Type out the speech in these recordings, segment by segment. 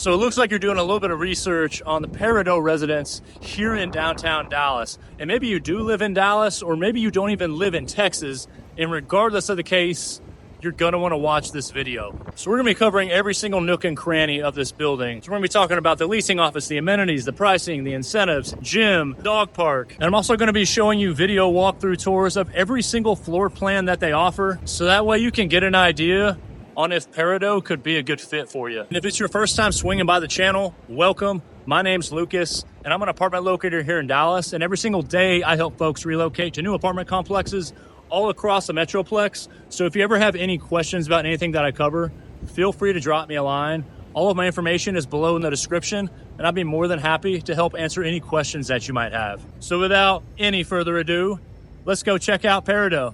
So it looks like you're doing a little bit of research on the Peridot residence here in downtown Dallas. And maybe you do live in Dallas, or maybe you don't even live in Texas. And regardless of the case, you're gonna wanna watch this video. So we're gonna be covering every single nook and cranny of this building. So we're gonna be talking about the leasing office, the amenities, the pricing, the incentives, gym, dog park. And I'm also gonna be showing you video walkthrough tours of every single floor plan that they offer. So that way you can get an idea on if Peridot could be a good fit for you. And if it's your first time swinging by the channel, welcome. My name's Lucas, and I'm an apartment locator here in Dallas. And every single day, I help folks relocate to new apartment complexes all across the Metroplex. So if you ever have any questions about anything that I cover, feel free to drop me a line. All of my information is below in the description, and I'd be more than happy to help answer any questions that you might have. So without any further ado, let's go check out Peridot.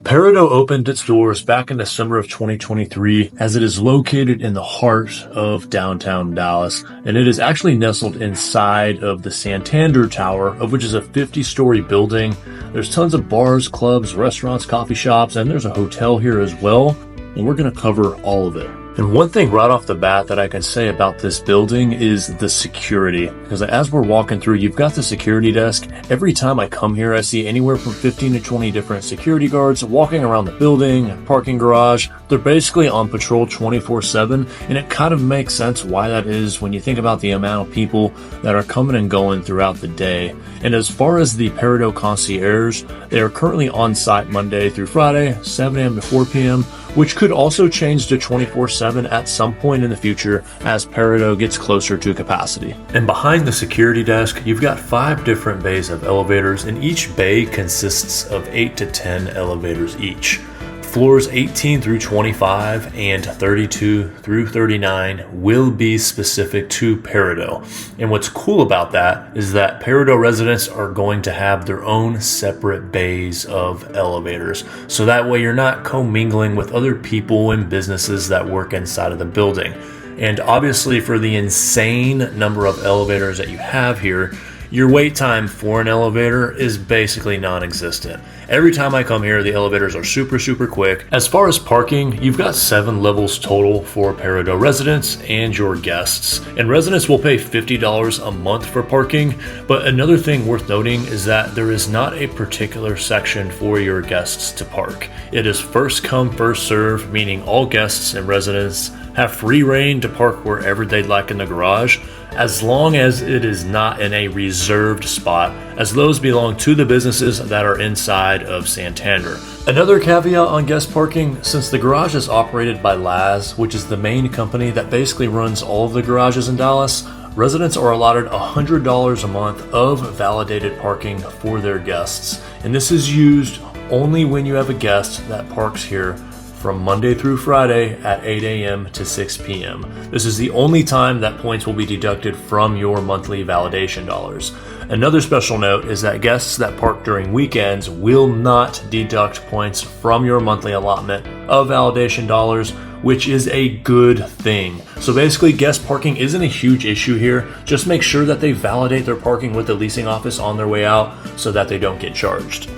Peridot opened its doors back in December of 2023 as it is located in the heart of downtown Dallas, and it is actually nestled inside of the Santander Tower, of which is a 50-story building. There's tons of bars, clubs, restaurants, coffee shops, and there's a hotel here as well, and we're going to cover all of it. And one thing right off the bat that I can say about this building is the security. Because as we're walking through, you've got the security desk. Every time I come here, I see anywhere from 15 to 20 different security guards walking around the building, parking garage. They're basically on patrol 24/7. And it kind of makes sense why that is when you think about the amount of people that are coming and going throughout the day. And as far as the Peridot concierge, they are currently on site Monday through Friday, 7 a.m. to 4 p.m., which could also change to 24/7 at some point in the future as Peridot gets closer to capacity. And behind the security desk, you've got 5 different bays of elevators, and each bay consists of 8 to 10 elevators each. Floors 18 through 25 and 32 through 39 will be specific to Peridot. And what's cool about that is that Peridot residents are going to have their own separate bays of elevators. So that way you're not commingling with other people and businesses that work inside of the building. And obviously for the insane number of elevators that you have here, your wait time for an elevator is basically non-existent. Every time I come here, the elevators are super quick. As far as parking, you've got 7 levels total for Peridot residents and your guests. And residents will pay $50 a month for parking. But another thing worth noting is that there is not a particular section for your guests to park. It is first come, first serve, meaning all guests and residents have free reign to park wherever they'd like in the garage, as long as it is not in a reserved spot, as those belong to the businesses that are inside of Santander. Another caveat on guest parking, since the garage is operated by Laz, which is the main company that basically runs all of the garages in Dallas, residents are allotted $100 a month of validated parking for their guests. And this is used only when you have a guest that parks here from Monday through Friday at 8 a.m. to 6 p.m. This is the only time that points will be deducted from your monthly validation dollars. Another special note is that guests that park during weekends will not deduct points from your monthly allotment of validation dollars, which is a good thing. So basically, guest parking isn't a huge issue here. Just make sure that they validate their parking with the leasing office on their way out so that they don't get charged.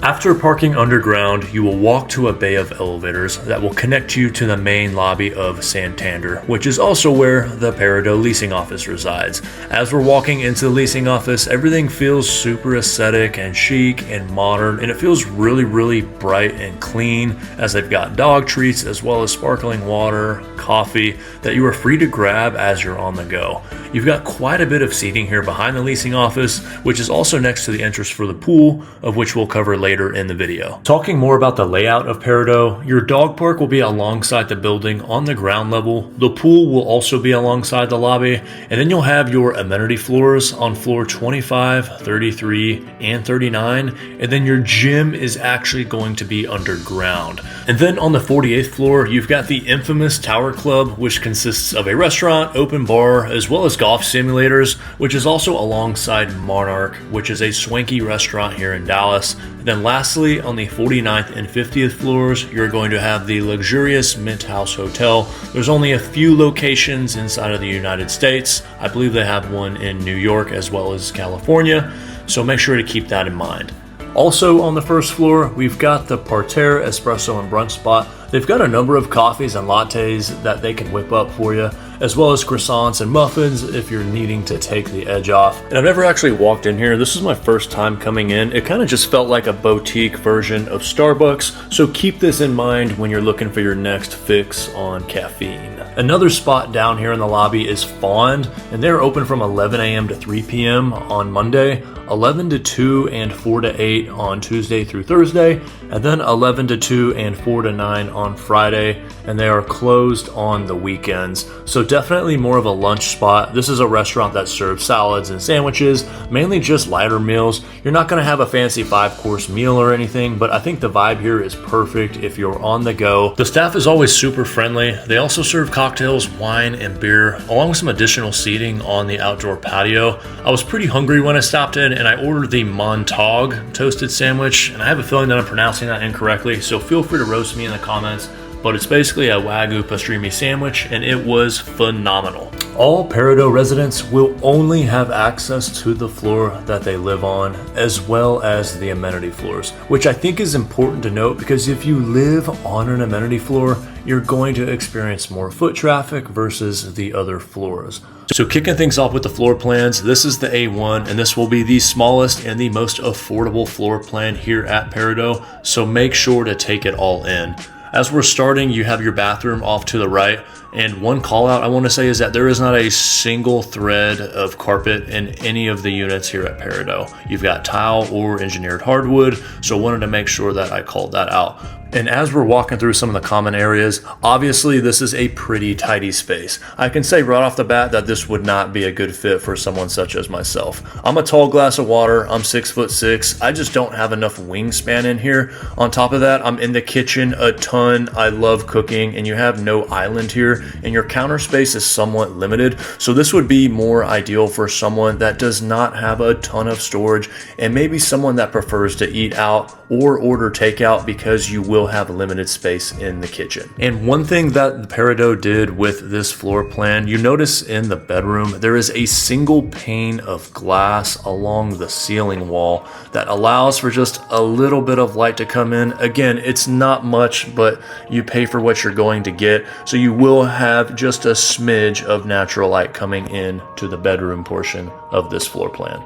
After parking underground, you will walk to a bay of elevators that will connect you to the main lobby of Santander, which is also where the Peridot leasing office resides. As we're walking into the leasing office, everything feels super aesthetic and chic and modern, and it feels really bright and clean, as they've got dog treats as well as sparkling water, coffee that you are free to grab as you're on the go. You've got quite a bit of seating here behind the leasing office, which is also next to the entrance for the pool, of which we'll cover later in the video. Talking more about the layout of Peridot, your dog park will be alongside the building on the ground level. The pool will also be alongside the lobby, and then you'll have your amenity floors on floor 25, 33, and 39, and then your gym is actually going to be underground. And then on the 48th floor, you've got the infamous Tower Club, which consists of a restaurant, open bar, as well as golf simulators, which is also alongside Monarch, which is a swanky restaurant here in Dallas. And then lastly, on the 49th and 50th floors, you're going to have the luxurious Mint House Hotel. There's only a few locations inside of the United States. I believe they have one in New York as well as California. so make sure to keep that in mind. Also on the first floor, we've got the Parterre espresso and brunch spot. They've got a number of coffees and lattes that they can whip up for you, as well as croissants and muffins if you're needing to take the edge off. And I've never actually walked in here. This is my first time coming in. It kind of just felt like a boutique version of Starbucks, so keep this in mind when you're looking for your next fix on caffeine. Another spot down here in the lobby is Fond, and they're open from 11 a.m. to 3 p.m. on Monday, 11 to 2 and 4 to 8 on Tuesday through Thursday, and then 11 to 2 and 4 to 9 on Friday, and they are closed on the weekends. So definitely more of a lunch spot. This is a restaurant that serves salads and sandwiches, mainly just lighter meals. You're not going to have a fancy 5-course meal or anything, but I think the vibe here is perfect if you're on the go. The staff is always super friendly. They also serve cocktails, wine, and beer, along with some additional seating on the outdoor patio. I was pretty hungry when I stopped in, and I ordered the Montague toasted sandwich, and I have a feeling that I'm pronouncing that incorrectly, so feel free to roast me in the comments, but it's basically a Wagyu pastrami sandwich, and it was phenomenal. All Peridot residents will only have access to the floor that they live on, as well as the amenity floors, which I think is important to note, because if you live on an amenity floor, you're going to experience more foot traffic versus the other floors. So kicking things off with the floor plans, this is the A1, and this will be the smallest and the most affordable floor plan here at Peridot, so make sure to take it all in. As we're starting, you have your bathroom off to the right, and one call out I want to say is that there is not a single thread of carpet in any of the units here at Peridot. You've got tile or engineered hardwood, so I wanted to make sure that I called that out. And as we're walking through some of the common areas, obviously this is a pretty tidy space. I can say right off the bat that this would not be a good fit for someone such as myself. I'm a tall glass of water, I'm 6'6". I just don't have enough wingspan in here. On top of that, I'm in the kitchen a ton. I love cooking, and you have no island here, and your counter space is somewhat limited. So this would be more ideal for someone that does not have a ton of storage, and maybe someone that prefers to eat out or order takeout, because you will have limited space in the kitchen. And one thing that the Peridot did with this floor plan, you notice in the bedroom, there is a single pane of glass along the ceiling wall that allows for just a little bit of light to come in. Again, it's not much, but you pay for what you're going to get. So you will have just a smidge of natural light coming in to the bedroom portion of this floor plan.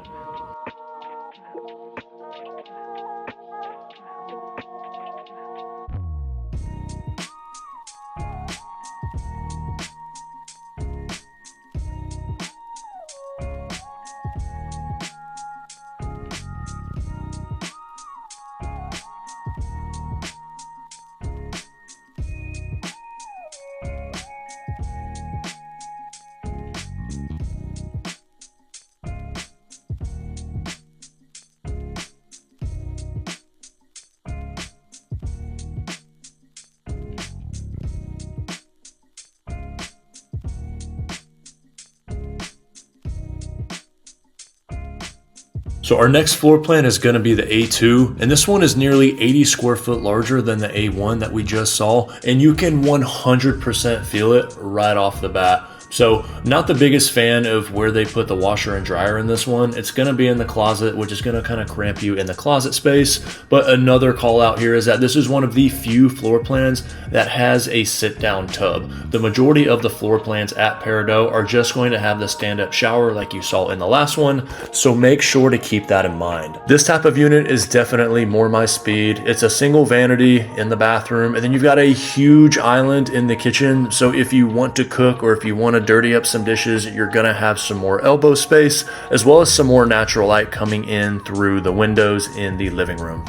So our next floor plan is going to be the A2, and this one is nearly 80 square foot larger than the A1 that we just saw, and you can 100% feel it right off the bat. So not the biggest fan of where they put the washer and dryer in this one. It's going to be in the closet, which is going to kind of cramp you in the closet space. But another call out here is that this is one of the few floor plans that has a sit down tub. The majority of the floor plans at Peridot are just going to have the stand up shower like you saw in the last one. So make sure to keep that in mind. This type of unit is definitely more my speed. It's a single vanity in the bathroom, and then you've got a huge island in the kitchen. So if you want to cook or if you want to dirty up some dishes, you're gonna have some more elbow space, as well as some more natural light coming in through the windows in the living room.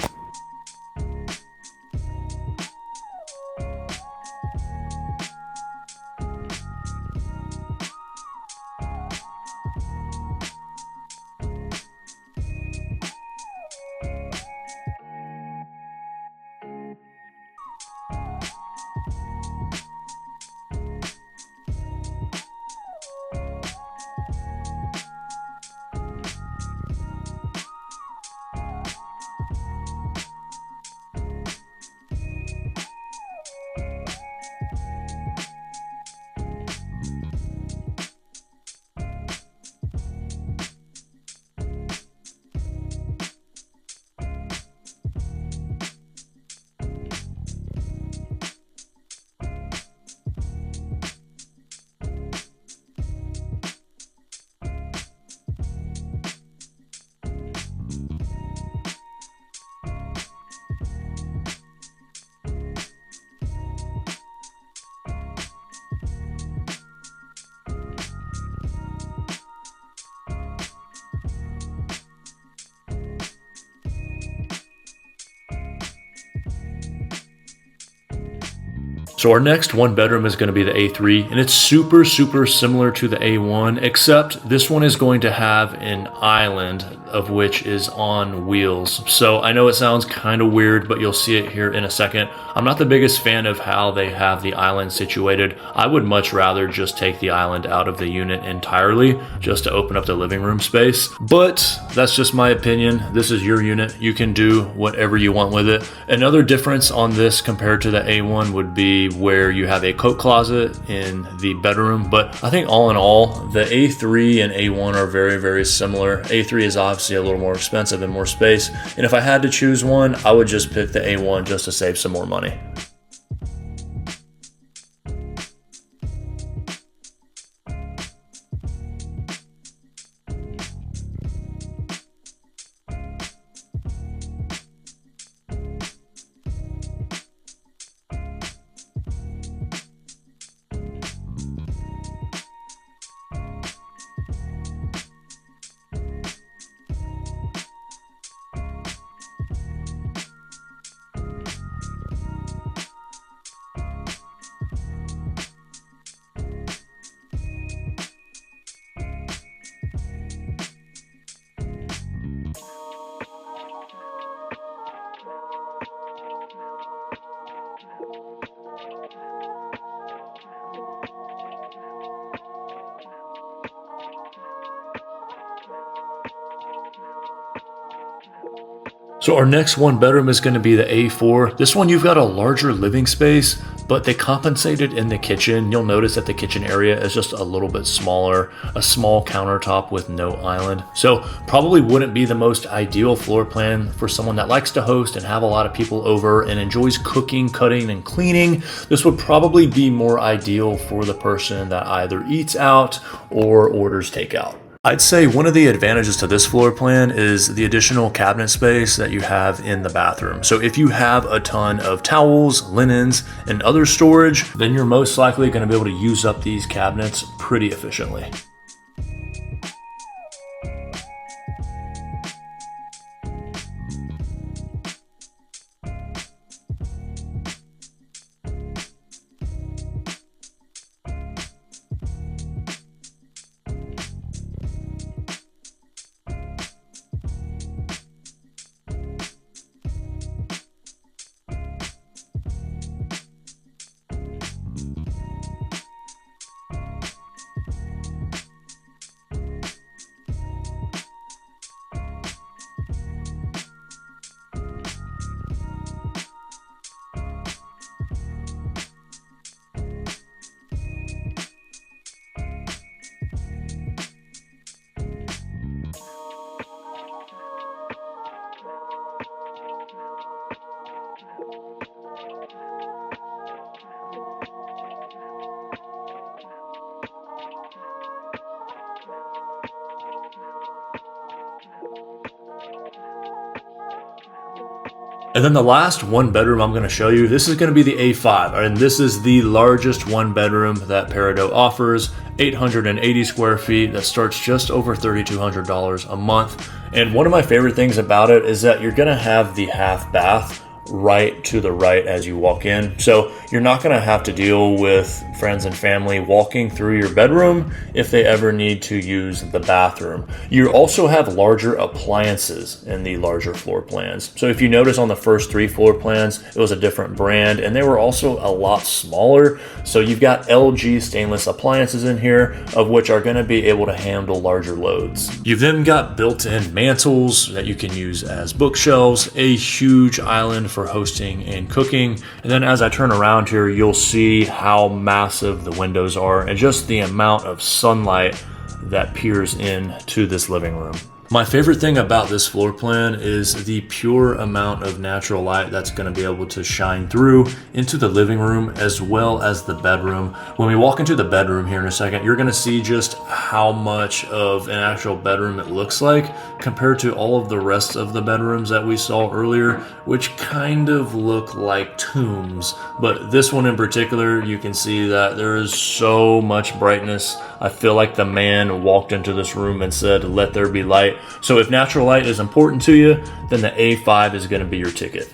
So our next one bedroom is going to be the A3, and it's super similar to the A1, except this one is going to have an island of which is on wheels. So I know it sounds kind of weird, but you'll see it here in a second. I'm not the biggest fan of how they have the island situated. I would much rather just take the island out of the unit entirely just to open up the living room space. But that's just my opinion. This is your unit. You can do whatever you want with it. Another difference on this compared to the A1 would be where you have a coat closet in the bedroom. But I think all in all, the A3 and A1 are very similar. A3 is obviously a little more expensive and more space. And if I had to choose one, I would just pick the A1 just to save some more money. So our next one bedroom is going to be the A4. This one, you've got a larger living space, but they compensated in the kitchen. You'll notice that the kitchen area is just a little bit smaller, a small countertop with no island. So probably wouldn't be the most ideal floor plan for someone that likes to host and have a lot of people over and enjoys cooking, cutting, and cleaning. This would probably be more ideal for the person that either eats out or orders takeout. I'd say one of the advantages to this floor plan is the additional cabinet space that you have in the bathroom. So if you have a ton of towels, linens, and other storage, then you're most likely going to be able to use up these cabinets pretty efficiently. And then the last one bedroom I'm going to show you, this is going to be the A5, and this is the largest one bedroom that Peridot offers, 880 square feet, that starts just over $3,200 a month. And one of my favorite things about it is that you're going to have the half bath right to the right as you walk in. So you're not going to have to deal with friends and family walking through your bedroom if they ever need to use the bathroom. You also have larger appliances in the larger floor plans. So if you notice on the first 3 floor plans, it was a different brand and they were also a lot smaller. So you've got LG stainless appliances in here, of which are going to be able to handle larger loads. You've then got built-in mantles that you can use as bookshelves, a huge island for hosting and cooking. And then as I turn around here, you'll see how massive the windows are and just the amount of sunlight that peers into this living room. My favorite thing about this floor plan is the pure amount of natural light that's going to be able to shine through into the living room as well as the bedroom. When we walk into the bedroom here in a second, you're going to see just how much of an actual bedroom it looks like compared to all of the rest of the bedrooms that we saw earlier, which kind of look like tombs. But this one in particular, you can see that there is so much brightness. I feel like the man walked into this room and said, "Let there be light." So if natural light is important to you, then the A5 is going to be your ticket.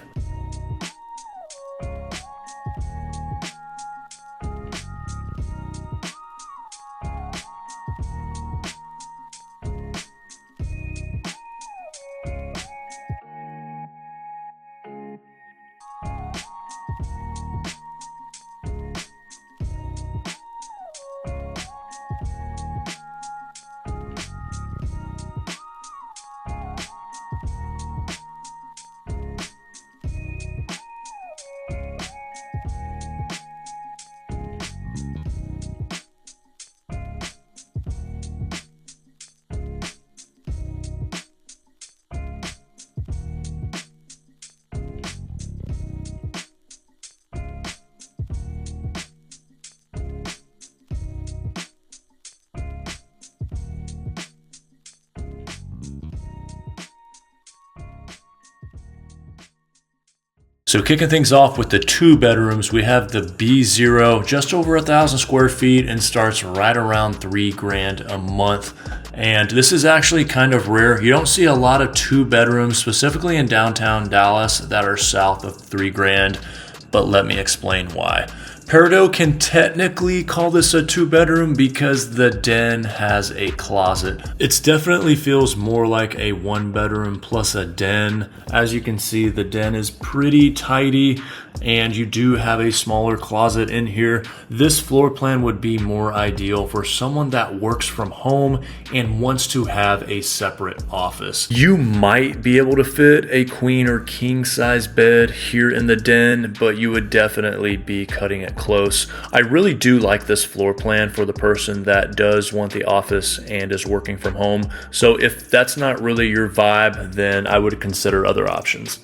So kicking things off with the 2 bedrooms, we have the B0, just over 1,000 square feet and starts right around $3,000 a month. And this is actually kind of rare. You don't see a lot of 2 bedrooms, specifically in downtown Dallas, that are south of $3,000, but let me explain why. Peridot can technically call this a 2 bedroom because the den has a closet. It definitely feels more like a 1 bedroom plus a den. As you can see, the den is pretty tidy and you do have a smaller closet in here. This floor plan would be more ideal for someone that works from home and wants to have a separate office. You might be able to fit a queen or king size bed here in the den, but you would definitely be cutting it close. I really do like this floor plan for the person that does want the office and is working from home. So if that's not really your vibe, then I would consider other options.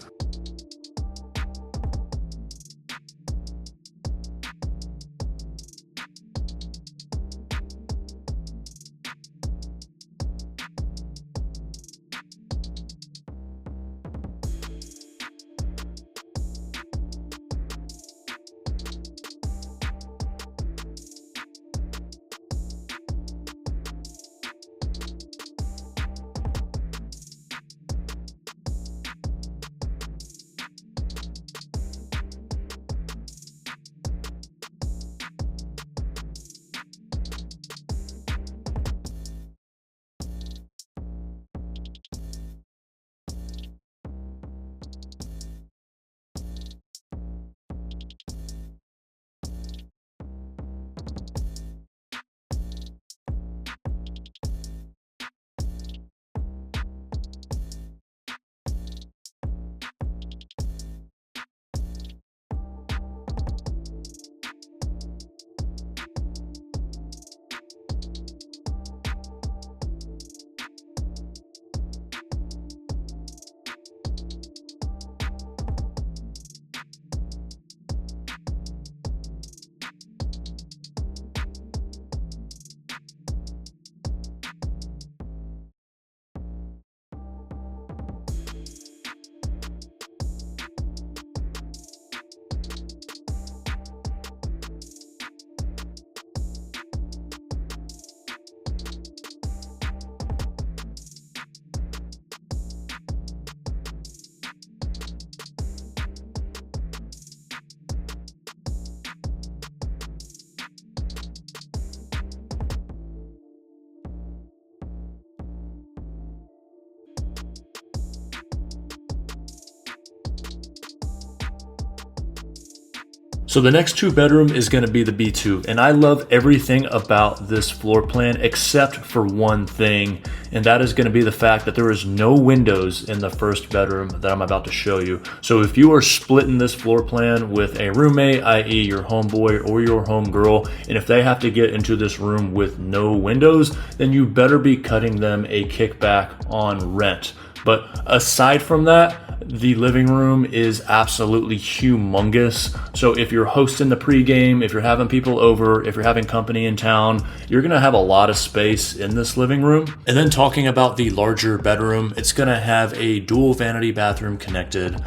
So the next 2 bedroom is going to be the B2, and I love everything about this floor plan except for one thing, and that is going to be the fact that there is no windows in the first bedroom that I'm about to show you. So if you are splitting this floor plan with a roommate, i.e. your homeboy or your homegirl, and if they have to get into this room with no windows, then you better be cutting them a kickback on rent. But aside from that, the living room is absolutely humongous. So if you're hosting the pregame, if you're having people over, if you're having company in town, you're gonna have a lot of space in this living room. And then talking about the larger bedroom, it's gonna have a dual vanity bathroom connected,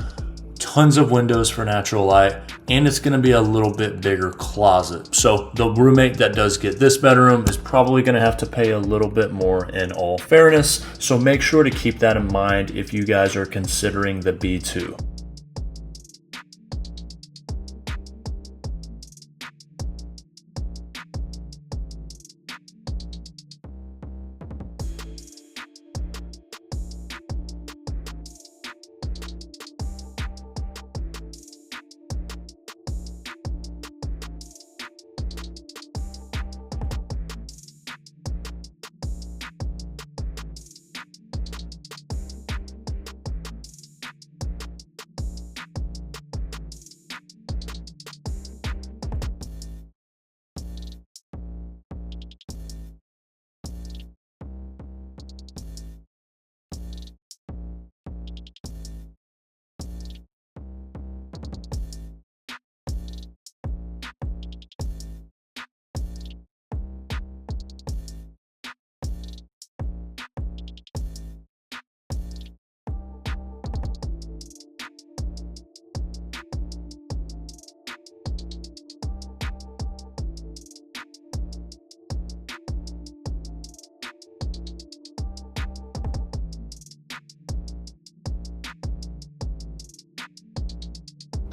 tons of windows for natural light, and it's going to be a little bit bigger closet. So the roommate that does get this bedroom is probably going to have to pay a little bit more in all fairness. So make sure to keep that in mind if you guys are considering the B2.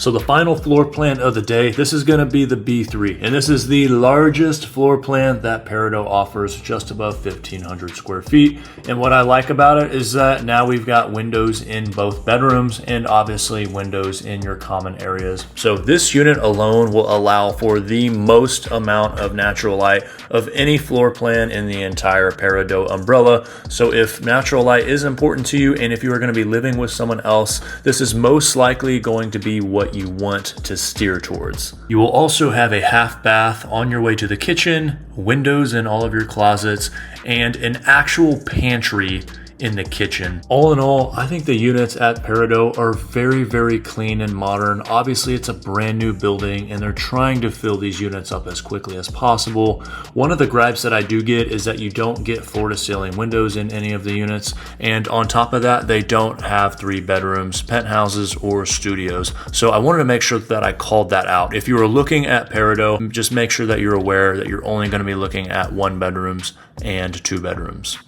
So the final floor plan of the day, this is going to be the B3, and this is the largest floor plan that Peridot offers, just above 1,500 square feet. And what I like about it is that now we've got windows in both bedrooms and obviously windows in your common areas. So this unit alone will allow for the most amount of natural light of any floor plan in the entire Peridot umbrella. So if natural light is important to you, and if you are going to be living with someone else, this is most likely going to be what you want to steer towards. You will also have a half bath on your way to the kitchen, windows in all of your closets, and an actual pantry in the kitchen. All in all, I think the units at Peridot are very, very clean and modern. Obviously, it's a brand new building and they're trying to fill these units up as quickly as possible. One of the gripes that I do get is that you don't get floor to ceiling windows in any of the units. And on top of that, they don't have 3 bedrooms, penthouses, or studios. So I wanted to make sure that I called that out. If you are looking at Peridot, just make sure that you're aware that you're only going to be looking at 1 bedrooms and 2 bedrooms.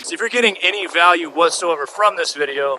So if you're getting any value whatsoever from this video,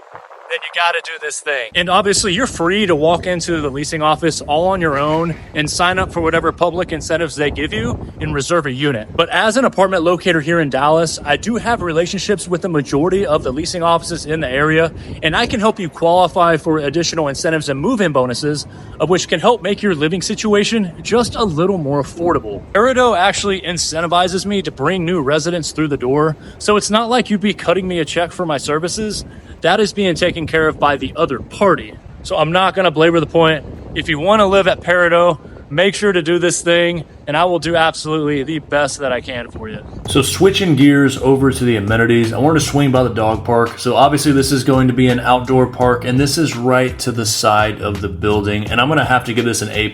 then you got to do this thing. And obviously you're free to walk into the leasing office all on your own and sign up for whatever public incentives they give you and reserve a unit. But as an apartment locator here in Dallas, I do have relationships with the majority of the leasing offices in the area, and I can help you qualify for additional incentives and move-in bonuses, of which can help make your living situation just a little more affordable. Peridot actually incentivizes me to bring new residents through the door, so it's not like you'd be cutting me a check for my services. That is being taken care of by the other party. So I'm not gonna belabor the point. If you wanna live at Peridot, make sure to do this thing, and I will do absolutely the best that I can for you. So switching gears over to the amenities, I wanted to swing by the dog park. So obviously this is going to be an outdoor park, and this is right to the side of the building, and I'm gonna have to give this an A+.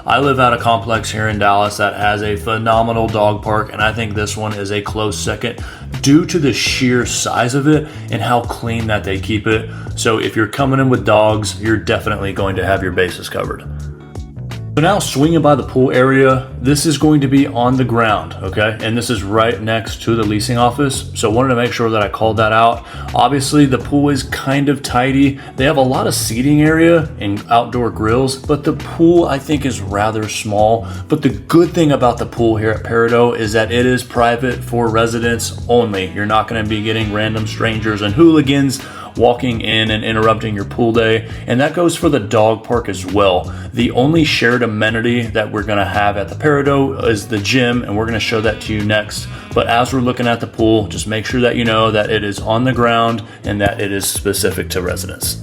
I live at a complex here in Dallas that has a phenomenal dog park, and I think this one is a close second due to the sheer size of it and how clean that they keep it. So if you're coming in with dogs, you're definitely going to have your bases covered. So now swinging by the pool area, this is going to be on the ground, okay? And this is right next to the leasing office. So I wanted to make sure that I called that out. Obviously the pool is kind of tidy. They have a lot of seating area and outdoor grills, but the pool I think is rather small. But the good thing about the pool here at Peridot is that it is private for residents only. You're not gonna be getting random strangers and hooligans walking in and interrupting your pool day, and that goes for the dog park as well. The only shared amenity that we're gonna have at the Peridot is the gym, and we're gonna show that to you next. But as we're looking at the pool, just make sure that you know that it is on the ground and that it is specific to residents.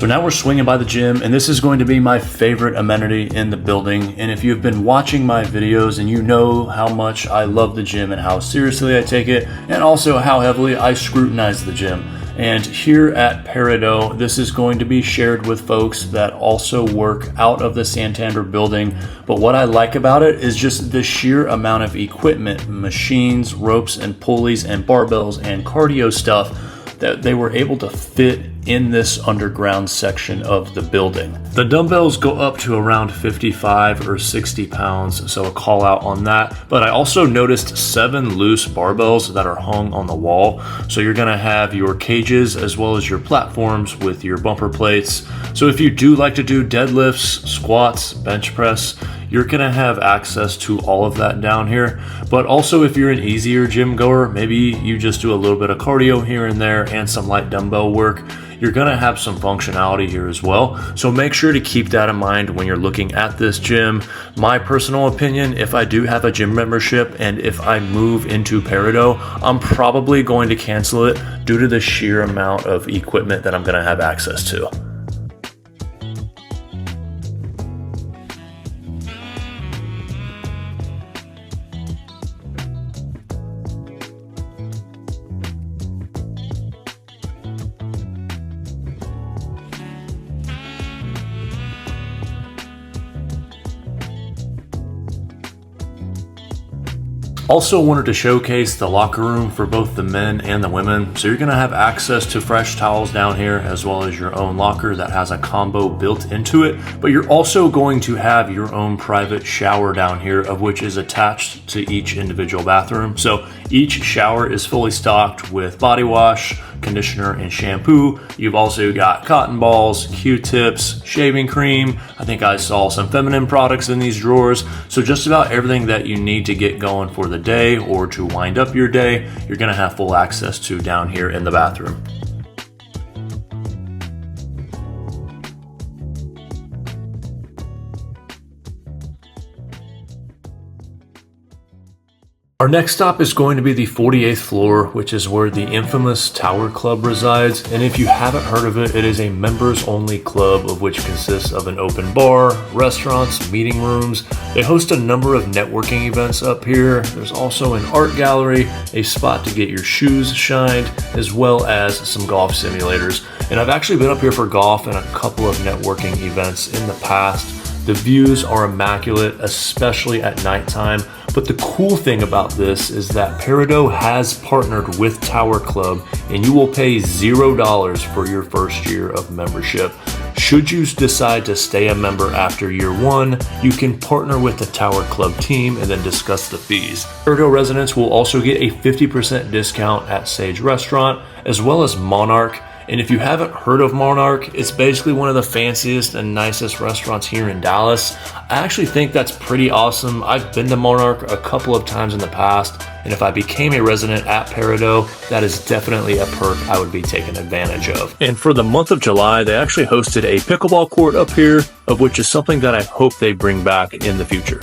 So now we're swinging by the gym, and this is going to be my favorite amenity in the building. And if you've been watching my videos and you know how much I love the gym and how seriously I take it, and also how heavily I scrutinize the gym. And here at Peridot, this is going to be shared with folks that also work out of the Santander building. But what I like about it is just the sheer amount of equipment, machines, ropes and pulleys and barbells and cardio stuff that they were able to fit in this underground section of the building. The dumbbells go up to around 55 or 60 pounds, so a call out on that. But I also noticed 7 loose barbells that are hung on the wall. So you're gonna have your cages as well as your platforms with your bumper plates. So if you do like to do deadlifts, squats, bench press, you're gonna have access to all of that down here. But also if you're an easier gym goer, maybe you just do a little bit of cardio here and there and some light dumbbell work, you're gonna have some functionality here as well. So make sure to keep that in mind when you're looking at this gym. My personal opinion, if I do have a gym membership and if I move into Peridot, I'm probably going to cancel it due to the sheer amount of equipment that I'm gonna have access to. Also wanted to showcase the locker room for both the men and the women. So you're gonna have access to fresh towels down here as well as your own locker that has a combo built into it. But you're also going to have your own private shower down here, of which is attached to each individual bathroom. So each shower is fully stocked with body wash, conditioner, and shampoo. You've also got cotton balls, Q-tips, shaving cream. I think I saw some feminine products in these drawers. So just about everything that you need to get going for the day or to wind up your day, you're gonna have full access to down here in the bathroom. Our next stop is going to be the 48th floor, which is where the infamous Tower Club resides. And if you haven't heard of it, it is a members-only club of which consists of an open bar, restaurants, meeting rooms. They host a number of networking events up here. There's also an art gallery, a spot to get your shoes shined, as well as some golf simulators. And I've actually been up here for golf and a couple of networking events in the past. The views are immaculate, especially at nighttime. But the cool thing about this is that Peridot has partnered with Tower Club, and you will pay $0 for your first year of membership. Should you decide to stay a member after year 1, you can partner with the Tower Club team and then discuss the fees. Peridot residents will also get a 50% discount at Sage Restaurant, as well as Monarch. And if you haven't heard of Monarch, it's basically one of the fanciest and nicest restaurants here in Dallas. I actually think that's pretty awesome. I've been to Monarch a couple of times in the past, and if I became a resident at Peridot, that is definitely a perk I would be taking advantage of. And for the month of July, they actually hosted a pickleball court up here, of which is something that I hope they bring back in the future.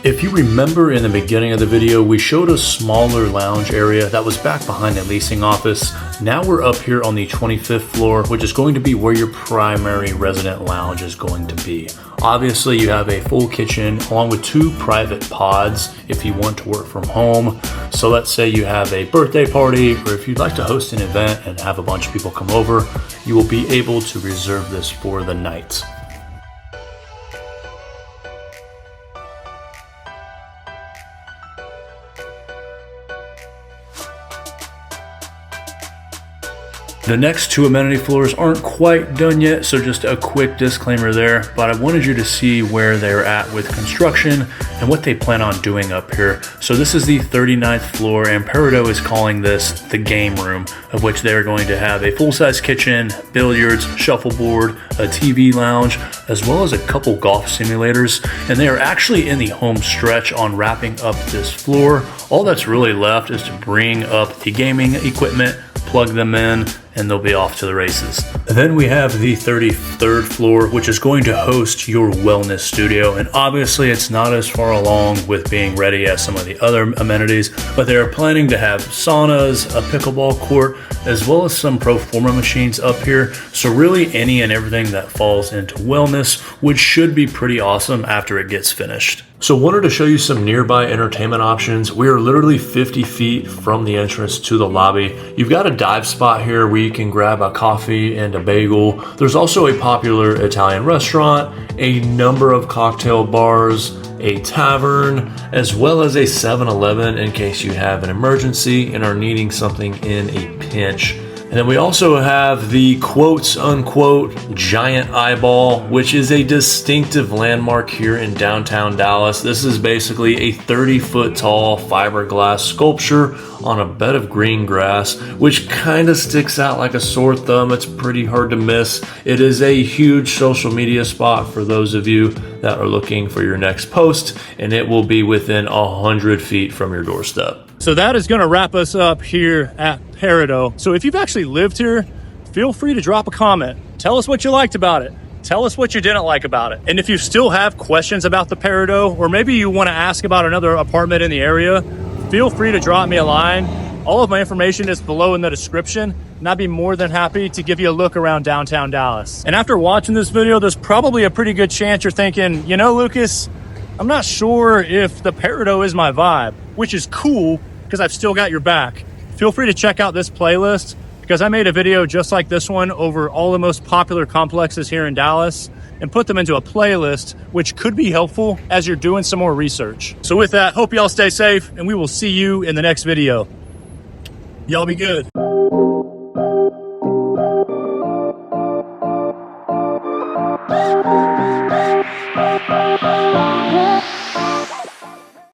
If you remember in the beginning of the video, we showed a smaller lounge area that was back behind the leasing office. Now we're up here on the 25th floor, which is going to be where your primary resident lounge is going to be. Obviously, you have a full kitchen along with 2 private pods if you want to work from home. So let's say you have a birthday party, or if you'd like to host an event and have a bunch of people come over, you will be able to reserve this for the night. The next two amenity floors aren't quite done yet, so just a quick disclaimer there, but I wanted you to see where they're at with construction and what they plan on doing up here. So this is the 39th floor, and Peridot is calling this the game room, of which they're going to have a full-size kitchen, billiards, shuffleboard, a TV lounge, as well as a couple golf simulators. And they are actually in the home stretch on wrapping up this floor. All that's really left is to bring up the gaming equipment, plug them in, and they'll be off to the races. Then we have the 33rd floor, which is going to host your wellness studio. And obviously it's not as far along with being ready as some of the other amenities, but they're planning to have saunas, a pickleball court, as well as some pro forma machines up here. So really any and everything that falls into wellness, which should be pretty awesome after it gets finished. So wanted to show you some nearby entertainment options. We are literally 50 feet from the entrance to the lobby. You've got a dive spot here where you can grab a coffee and a bagel. There's also a popular Italian restaurant, a number of cocktail bars, a tavern, as well as a 7-Eleven in case you have an emergency and are needing something in a pinch. And then we also have the quotes unquote giant eyeball, which is a distinctive landmark here in downtown Dallas. This is basically a 30-foot tall fiberglass sculpture on a bed of green grass, which kind of sticks out like a sore thumb. It's pretty hard to miss. It is a huge social media spot for those of you that are looking for your next post, and it will be within 100 feet from your doorstep. So that is going to wrap us up here at Peridot. So if you've actually lived here, feel free to drop a comment. Tell us what you liked about it. Tell us what you didn't like about it. And if you still have questions about the Peridot, or maybe you want to ask about another apartment in the area, feel free to drop me a line. All of my information is below in the description, and I'd be more than happy to give you a look around downtown Dallas. And after watching this video, there's probably a pretty good chance you're thinking, you know, Lucas, I'm not sure if the Peridot is my vibe, which is cool because I've still got your back. Feel free to check out this playlist because I made a video just like this one over all the most popular complexes here in Dallas and put them into a playlist, which could be helpful as you're doing some more research. So with that, hope y'all stay safe, and we will see you in the next video. Y'all be good.